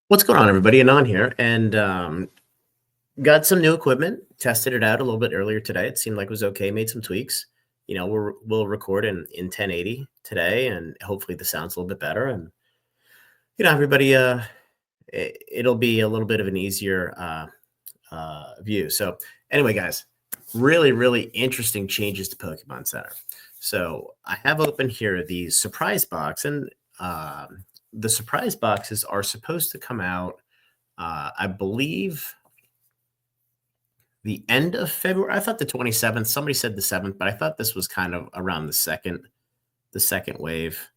What's going on, everybody? Anon here, and got some new equipment. Tested it out a little bit earlier today. It seemed like it was okay. Made some tweaks. We'll record in 1080 today, and hopefully the sound's a little bit better. And everybody, it'll be a little bit of an easier view. So anyway, guys, really, really interesting changes to Pokemon Center. So I have open here the surprise box, and the surprise boxes are supposed to come out, I believe, the end of February. I thought the 27th. Somebody said the 7th, but I thought this was kind of around the second wave.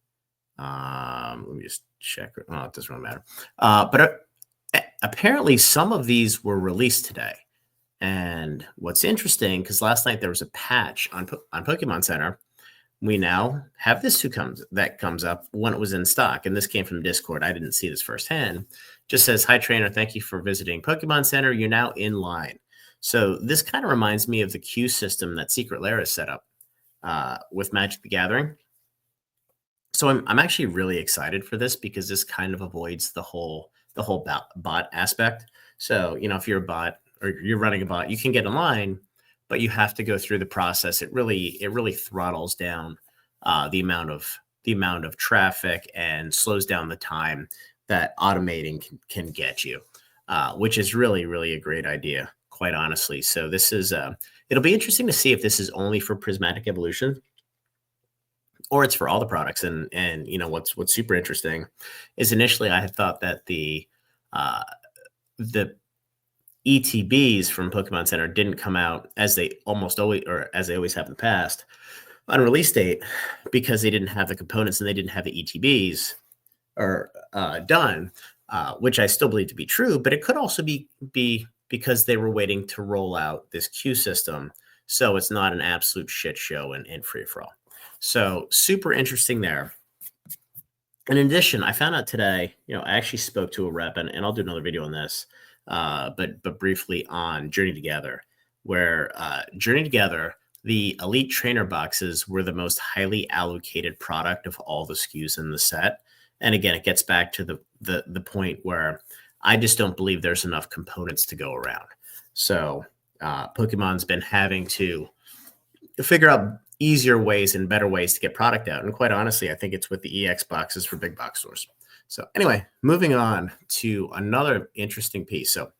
Let me just check. Oh, it doesn't really matter. But apparently some of these were released today. And what's interesting, because last night there was a patch on Pokemon Center, we now have this that comes up when it was in stock. And this came from Discord. I didn't see this firsthand. Just says, "Hi, trainer. Thank you for visiting Pokemon Center. You're now in line." So this kind of reminds me of the queue system that Secret Lair has set up with Magic the Gathering. So I'm actually really excited for this because this kind of avoids the whole bot aspect. So if you're a bot or you're running a bot, you can get in line, but you have to go through the process. It really throttles down the amount of traffic and slows down the time that automating can get you, which is really a great idea, quite honestly. So this is it'll be interesting to see if this is only for Prismatic Evolution or it's for all the products. And what's super interesting is initially I had thought that the ETBs from Pokemon Center didn't come out as they almost always, or as they always have in the past, on release date, because they didn't have the components and they didn't have the ETBs or done, which I still believe to be true. But it could also be because they were waiting to roll out this queue system, so it's not an absolute shit show and free for all. So super interesting there. And in addition, I found out today, I actually spoke to a rep, and I'll do another video on this, but briefly on Journey Together, where Journey Together, the Elite Trainer boxes were the most highly allocated product of all the SKUs in the set. And again, it gets back to the point where I just don't believe there's enough components to go around. So Pokemon's been having to figure out easier ways and better ways to get product out. And quite honestly, I think it's with the EX boxes for big box stores. So anyway, moving on to another interesting piece. So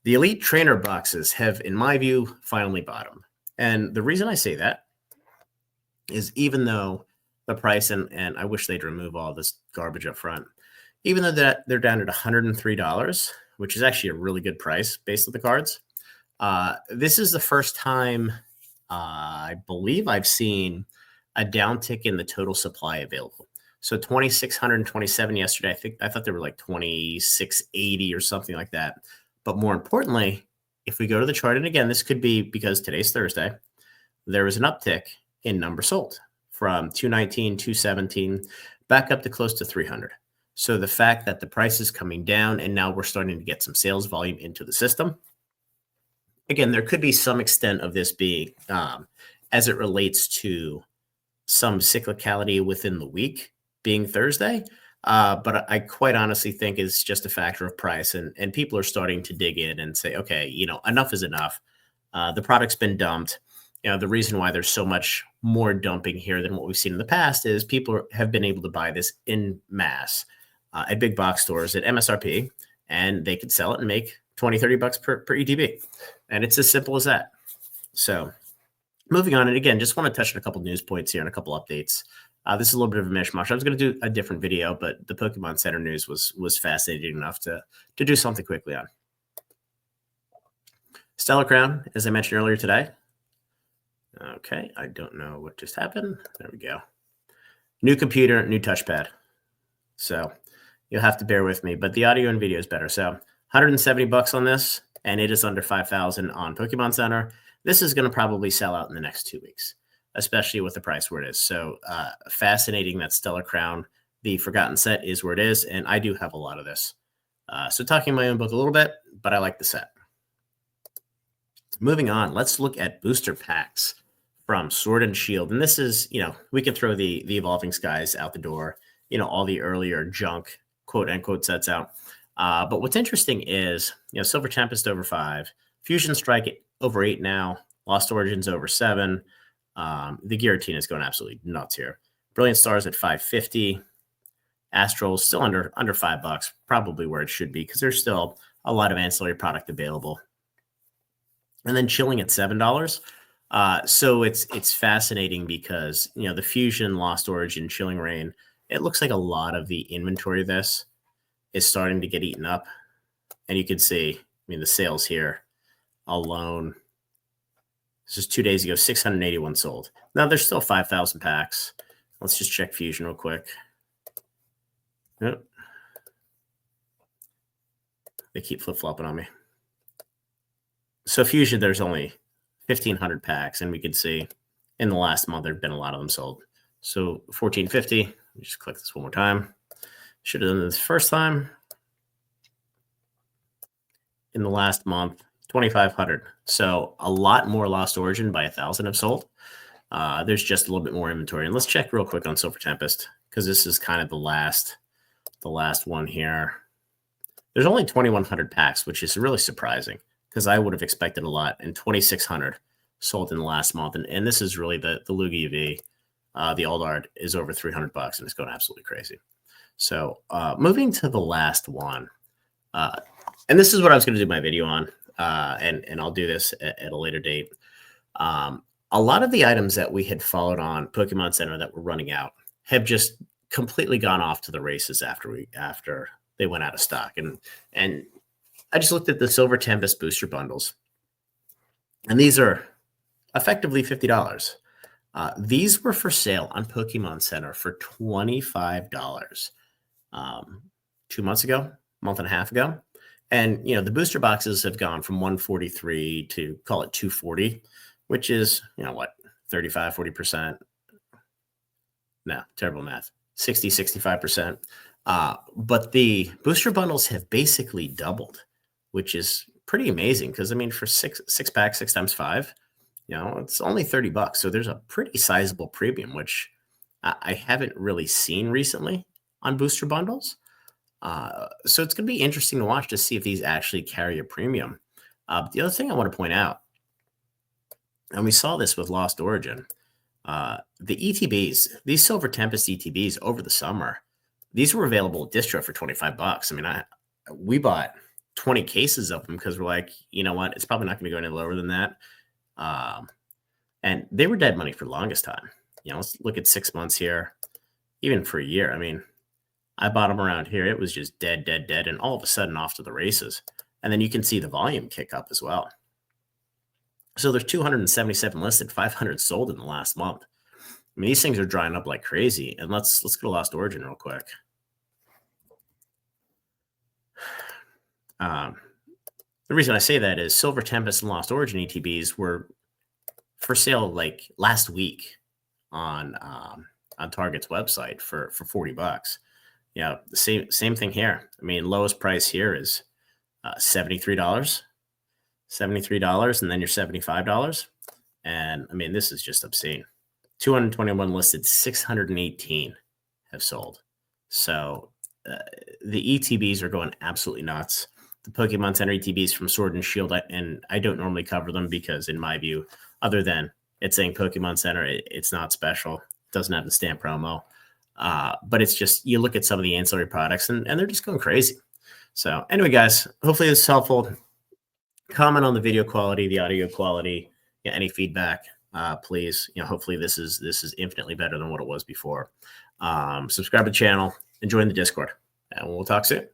the Elite Trainer boxes have, in my view, finally bottomed. And the reason I say that is even though the price, and I wish they'd remove all this garbage up front, even though they're down at $103, which is actually a really good price based on the cards, this is the first time I believe I've seen a downtick in the total supply available. So 2,627 yesterday. I thought they were like 2,680 or something like that. But more importantly, if we go to the chart, and again, this could be because today's Thursday, there was an uptick in number sold from 219, 217, back up to close to 300. So the fact that the price is coming down and now we're starting to get some sales volume into the system. Again, there could be some extent of this being as it relates to some cyclicality within the week being Thursday. But I quite honestly think it's just a factor of price. And people are starting to dig in and say, okay, enough is enough. The product's been dumped. The reason why there's so much more dumping here than what we've seen in the past is people have been able to buy this in mass at big box stores at MSRP, and they could sell it and make $20-$30 per ETB. And it's as simple as that. So moving on, and again, just want to touch on a couple news points here and a couple updates. This is a little bit of a mishmash. I was going to do a different video, but the Pokemon Center news was fascinating enough to do something quickly on. Stellar Crown, as I mentioned earlier today. Okay, I don't know what just happened. There we go. New computer, new touchpad. So you'll have to bear with me, but the audio and video is better. So $170 on this, and it is under 5,000 on Pokemon Center. This is going to probably sell out in the next 2 weeks, especially with the price where it is. So fascinating that Stellar Crown, the Forgotten set, is where it is, and I do have a lot of this. So talking my own book a little bit, but I like the set. Moving on, let's look at booster packs from Sword and Shield. And this is, we can throw the Evolving Skies out the door, all the earlier junk, quote unquote, sets out. But what's interesting is, Silver Tempest over 5, Fusion Strike over 8 now, Lost Origins over 7. The Guillotine is going absolutely nuts here. Brilliant Stars at 550. Astral still under $5, probably where it should be because there's still a lot of ancillary product available. And then Chilling at $7. So it's fascinating because the Fusion, Lost Origin, Chilling Reign, it looks like a lot of the inventory of this is starting to get eaten up. And you can see, the sales here alone. This is 2 days ago, 681 sold. Now there's still 5,000 packs. Let's just check Fusion real quick. Yep. They keep flip-flopping on me. So Fusion, there's only 1,500 packs, and we can see in the last month there have been a lot of them sold. So 1,450. Let me just click this one more time. Should have done this first time. In the last month, 2,500. So a lot more Lost Origin by 1,000 have sold. There's just a little bit more inventory. And let's check real quick on Silver Tempest because this is kind of the last one here. There's only 2,100 packs, which is really surprising because I would have expected a lot. And 2,600 sold in the last month. And this is really the Lugia V. The Old Art is over $300 and it's going absolutely crazy. So moving to the last one. And this is what I was going to do my video on. And I'll do this at a later date. A lot of the items that we had followed on Pokemon Center that were running out have just completely gone off to the races after they went out of stock. And I just looked at the Silver Tempest booster bundles, and these are effectively $50. These were for sale on Pokemon Center for $25 2 months ago, month and a half ago. And, the booster boxes have gone from 143 to call it 240, which is, 35, 40%. No, terrible math. 60, 65%. But the booster bundles have basically doubled, which is pretty amazing because, for six packs, 6 times 5, it's only $30. So there's a pretty sizable premium, which I haven't really seen recently on booster bundles. So it's going to be interesting to watch to see if these actually carry a premium. The other thing I want to point out, and we saw this with Lost Origin, the ETBs, these Silver Tempest ETBs over the summer, these were available at distro for $25. We bought 20 cases of them because we're like, you know what, it's probably not going to go any lower than that. And they were dead money for the longest time. Let's look at 6 months here, even for a year. I bought them around here. It was just dead, and all of a sudden off to the races. And then you can see the volume kick up as well. So there's 277 listed, 500 sold in the last month. These things are drying up like crazy. And let's go to Lost Origin real quick. The reason I say that is Silver Tempest and Lost Origin ETBs were for sale like last week on Target's website for $40. The same thing here. Lowest price here is $73. $73, and then you're $75. And this is just obscene. 221 listed, 618 have sold. So the ETBs are going absolutely nuts. The Pokemon Center ETBs from Sword and Shield, and I don't normally cover them because, in my view, other than it's saying Pokemon Center, it's not special. It doesn't have the stamp promo. But it's just, you look at some of the ancillary products and they're just going crazy. So anyway, guys, hopefully this is helpful. Comment on the video quality, the audio quality, any feedback, please. Hopefully this is infinitely better than what it was before. Subscribe to the channel and join the Discord, and we'll talk soon.